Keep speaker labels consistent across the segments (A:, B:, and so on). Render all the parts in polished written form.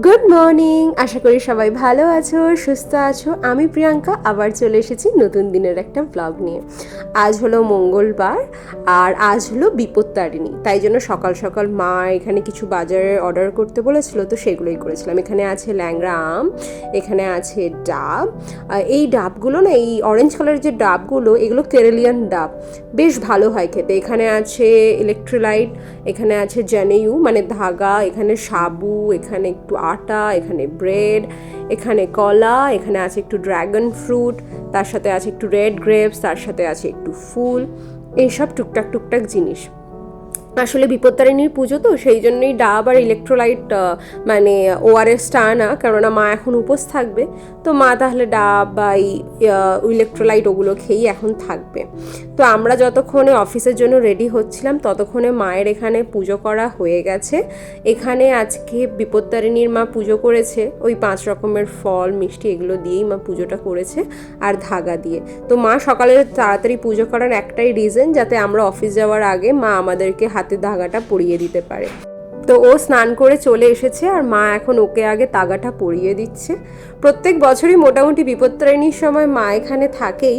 A: Good morning, আশা করি সবাই ভালো আছো, সুস্থ আছো। আমি প্রিয়াঙ্কা আবার চলে এসেছি নতুন দিনের একটা ব্লগ নিয়ে। আজ হলো মঙ্গলবার আর আজ হলো বিপত্তারিণী, তাই জন্য সকাল সকাল মা এখানে কিছু বাজারে অর্ডার করতে বলেছিল, তো সেগুলোই করেছিলাম। এখানে আছে ল্যাংড়া আম, এখানে আছে ডাব। এই ডাবগুলো না, এই অরেঞ্জ কালারের যে ডাবগুলো, এগুলো কেরালিয়ান ডাব, বেশ ভালো হয় খেতে। এখানে আছে ইলেকট্রোলাইট, এখানে আছে জানেয়ু মানে ধাগা, এখানে সাবু, এখানে একটু আটা, এখানে ব্রেড, এখানে কলা, এখানে আছে একটু ড্রাগন ফ্রুট, তার সাথে আছে একটু রেড গ্রেপস, তার সাথে আছে একটু ফুল, এইসব টুকটাক টুকটাক জিনিস। আসলে বিপত্তারিণীর পুজো তো, সেই জন্যই ডাব আর ইলেকট্রোলাইট মানে ওআরএসটা আনা, কেননা মা এখন উপোস থাকবে, তো মা তাহলে ডাব বা ইলেকট্রোলাইট ওগুলো খেয়েই এখন থাকবে। তো আমরা যতক্ষণে অফিসের জন্য রেডি হচ্ছিলাম ততক্ষণে মায়ের এখানে পুজো করা হয়ে গেছে। এখানে আজকে বিপত্তারিণীর মা পুজো করেছে, ওই 5 রকমের ফল মিষ্টি এগুলো দিয়েই মা পুজোটা করেছে, আর ধাগা দিয়ে। তো মা সকালে তাড়াতাড়ি পুজো করার একটাই রিজন, যাতে আমরা অফিস যাওয়ার আগে মা আমাদেরকে হাতে ধাগাটা পরিয়ে দিতে পারে। তো ও স্নান করে চলে এসেছে আর মা এখন ওকে আগে তাগাটা পরিয়ে দিচ্ছে। প্রত্যেক বছরই মোটামুটি বিপত্তারিণীর সময় মা এখানে থাকেই,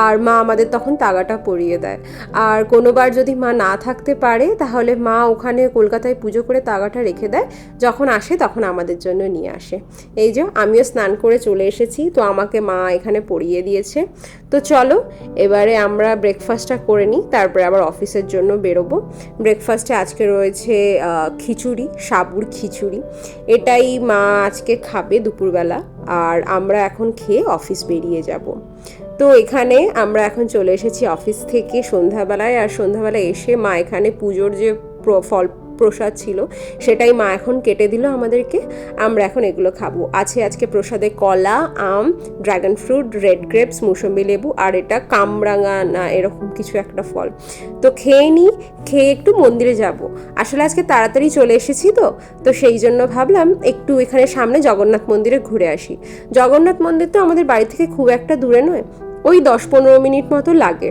A: আর মা আমাদের তখন তাগাটা পরিয়ে দেয়। আর কোনোবার যদি মা না থাকতে পারে তাহলে মা ওখানে কলকাতায় পুজো করে তাগাটা রেখে দেয়, যখন আসে তখন আমাদের জন্য নিয়ে আসে। এই যে আমিও স্নান করে চলে এসেছি, তো আমাকে মা এখানে পরিয়ে দিয়েছে। তো চলো এবারে আমরা ব্রেকফাস্টটা করে নিই, তারপরে আবার অফিসের জন্য বেরোবো। ব্রেকফাস্টে আজকে রয়েছে খিচুড়ি, সাবুর খিচুড়ি, এটাই মা আজকে খাবে দুপুরবেলা, আর আমরা এখন খেয়ে অফিস বেরিয়ে যাব। তো এখানে আমরা এখন চলে এসেছি অফিস থেকে সন্ধ্যাবেলায়, আর সন্ধ্যাবেলায় এসে মা এখানে পুজোর যে ফল প্রসাদ ছিল সেটাই মা এখন কেটে দিল আমাদেরকে। আমরা এখন এগুলো খাবো। আছে আজকে প্রসাদে কলা, আম, ড্রাগন ফ্রুট, রেড গ্রেপস, মুসম্বি লেবু, আর এটা কামরাঙা না এরকম কিছু একটা ফল। তো খেয়ে নিই, খেয়ে একটু মন্দিরে যাব। আসলে আজকে তাড়াতাড়ি চলে এসেছি তো সেই জন্য ভাবলাম একটু এখানে সামনে জগন্নাথ মন্দিরে ঘুরে আসি। জগন্নাথ মন্দির তো আমাদের বাড়ি থেকে খুব একটা দূরে নয়, ওই 10-15 মিনিট মতো লাগে,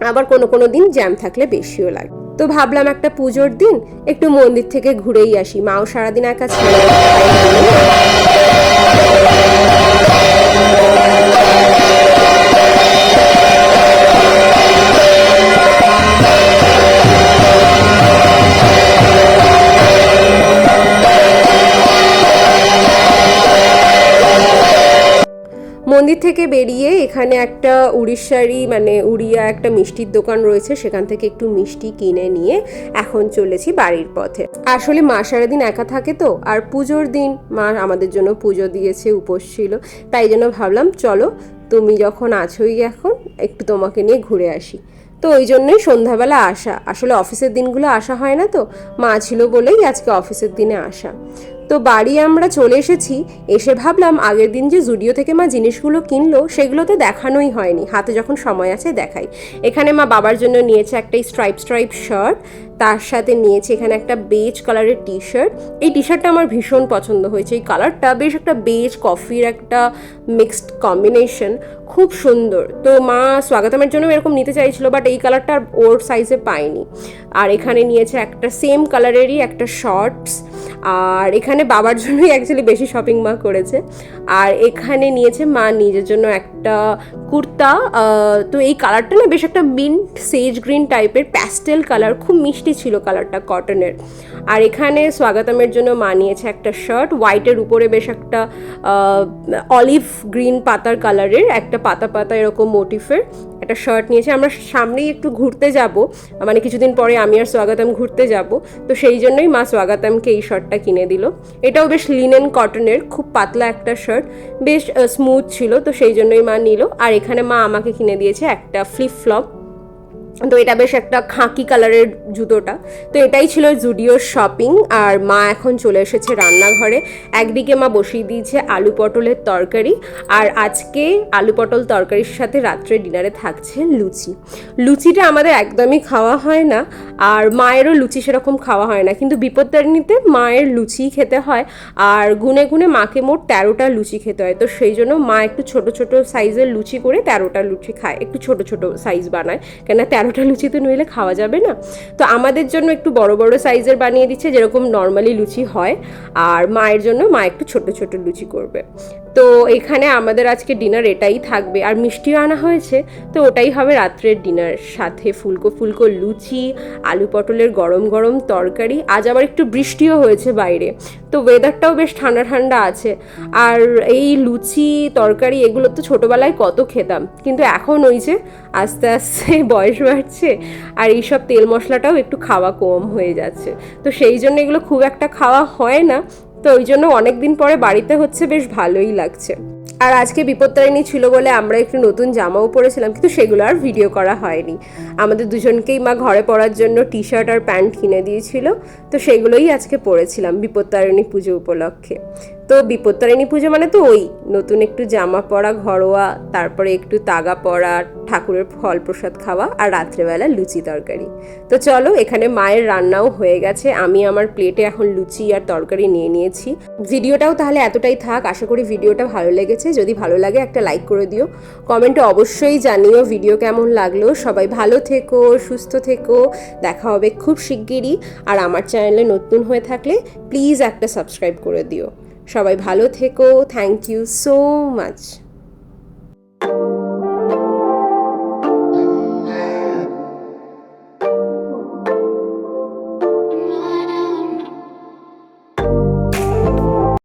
A: আবার কোনো দিন জ্যাম থাকলে বেশিও লাগে। তো ভাবলাম একটা পুজোর দিন একটু মন্দির থেকে ঘুরেই আসি, মাও সারাদিন একা ছিল। মন্দির থেকে বেরিয়ে এখানে একটা উড়িষ্যারই মানে উড়িয়া একটা মিষ্টির দোকান রয়েছে, সেখান থেকে একটু মিষ্টি কিনে নিয়ে এখন চলেছি বাড়ির পথে। আসলে মা সারাদিন একা থাকে তো, আর পুজোর দিন মা আমাদের জন্য পুজো দিয়েছে, উপোস ছিল, তাই জন্য ভাবলাম চলো তুমি যখন আছোই এখন একটু তোমাকে নিয়ে ঘুরে আসি। তো ওই জন্যই সন্ধ্যাবেলা আসা, আসলে অফিসের দিনগুলো আসা হয় না, তো মা ছিল বলেই আজকে অফিসের দিনে আসা। তো বাড়ি আমরা চলে এসেছি, এসে ভাবলাম আগের দিন যে জুডিও থেকে মা জিনিসগুলো কিনলো সেগুলো তো দেখানোই হয়নি, হাতে যখন সময় আছে দেখাই। এখানে মা বাবার জন্য নিয়েছে একটা স্ট্রাইপ শার্ট, তার সাথে নিয়েছে এখানে একটা বেজ কালারের টি শার্ট। এই টি শার্টটা আমার ভীষণ পছন্দ হয়েছে, এই কালারটা বেশ একটা বেজ কফির একটা মিক্সড কম্বিনেশন, খুব সুন্দর। তো মা স্বাগতমের জন্য এরকম নিতে চাইছিল, বাট এই কালারটা ওর সাইজে পাইনি। আর এখানে নিয়েছে একটা সেম কালারেরই একটা শর্টস, আর এখানে বাবার জন্যই অ্যাকচুয়ালি বেশি শপিং মা করেছে। আর এখানে নিয়েছে মা নিজের জন্য একটা কুর্তা। তো এই কালারটা না বেশ একটা মিন্ট সেজ গ্রিন টাইপের প্যাস্টেল কালার, খুব মিষ্টি ছিল কালারটা, কটনের। আর এখানে স্বাগতমের জন্য মা নিয়েছে একটা শার্ট, হোয়াইটের উপরে বেশ একটা অলিভ গ্রিন পাতার কালারের একটা পাতা পাতা এরকম মোটিফের একটা শার্ট নিয়েছে। আমরা সামনেই একটু ঘুরতে যাব, মানে কিছুদিন পরে আমি আর স্বাগতম ঘুরতে যাব, তো সেই জন্যই মা স্বাগতমকে এই শার্টটা কিনে দিল। এটাও বেশ লিনেন কটনের, খুব পাতলা একটা শার্ট, বেশ স্মুথ ছিল, তো সেই জন্যই মা নিল। আর এখানে মা আমাকে কিনে দিয়েছে একটা ফ্লিপ ফ্লপ, তো এটা বেশ একটা খাকি কালারের জুতোটা। তো এটাই ছিল জুডিওর শপিং। আর মা এখন চলে এসেছে রান্নাঘরে। একদিকে মা বসিয়ে দিয়েছে আলু পটলের তরকারি, আর আজকে আলু পটল তরকারির সাথে রাত্রে ডিনারে থাকছে লুচি। লুচিটা আমাদের একদমই খাওয়া হয় না, আর মায়েরও লুচি সেরকম খাওয়া হয় না, কিন্তু বিপত্তারিণীতে মায়ের লুচি খেতে হয়, আর গুনে গুনে মাকে মোট 13টা লুচি খেতে হয়। তো সেই জন্য মা একটু ছোট ছোট সাইজের লুচি করে 13টা লুচি খায়, একটু ছোট ছোট সাইজ বানায়, কেন 13 12টা লুচি তো নইলে খাওয়া যাবে না। তো আমাদের জন্য একটু বড় বড় সাইজের বানিয়ে দিচ্ছে, যেরকম নর্মালি লুচি হয়, আর মায়ের জন্য মা একটু ছোট ছোট লুচি করবে। তো এখানে আমাদের আজকে ডিনার এটাই থাকবে, আর মিষ্টিও আনা হয়েছে, তো ওটাই হবে রাত্রের ডিনার। সাথে ফুলকো ফুলকো লুচি, আলু পটলের গরম গরম তরকারি। আজ আবার একটু বৃষ্টিও হয়েছে বাইরে, তো ওয়েদারটাও বেশ ঠান্ডা ঠান্ডা আছে। আর এই লুচি তরকারি এগুলো তো ছোটোবেলায় কত খেতাম, কিন্তু এখন ওই যে আস্তে আস্তে বয়স বাড়ছে, আর এইসব তেল মশলাটাও একটু খাওয়া কম হয়ে যাচ্ছে, তো সেই জন্য এগুলো খুব একটা খাওয়া হয় না। তো ওই জন্য অনেক দিন পরে বাড়িতে হচ্ছে, বেশ ভালোই লাগছে। আর আজকে বিপত্তারিণী ছিল বলে আমরা একটু নতুন জামাও পরেছিলাম, কিন্তু সেগুলো আর ভিডিও করা হয়নি। আমাদের দুজনকেই মা ঘরে পরার জন্য টি শার্ট আর প্যান্ট কিনে দিয়েছিল, তো সেগুলোই আজকে পরেছিলাম বিপত্তারিণী পুজো উপলক্ষে। তো বিপত্তারিণী পুজো মানে তো ওই নতুন একটু জামা পরা ঘরোয়া, তারপরে একটু তাগা পরা, ঠাকুরের ফল প্রসাদ খাওয়া, আর রাত্রেবেলা লুচি তরকারি। তো চলো, এখানে মায়ের রান্নাও হয়ে গেছে, আমি আমার প্লেটে এখন লুচি আর তরকারি নিয়ে নিয়েছি। ভিডিওটাও তাহলে এতটাই থাক, আশা করি ভিডিওটা ভালো লেগেছে। যদি ভালো লাগে একটা লাইক করে দিও, কমেন্টে অবশ্যই জানিও ভিডিও কেমন লাগলো। সবাই ভালো থেকো, সুস্থ থেকো, দেখা হবে খুব শিগগিরই। আর আমার চ্যানেলে নতুন হয়ে থাকলে প্লিজ একটা সাবস্ক্রাইব করে দিও। সবাই ভালো থেকো, থ্যাংক ইউ সো মাচ।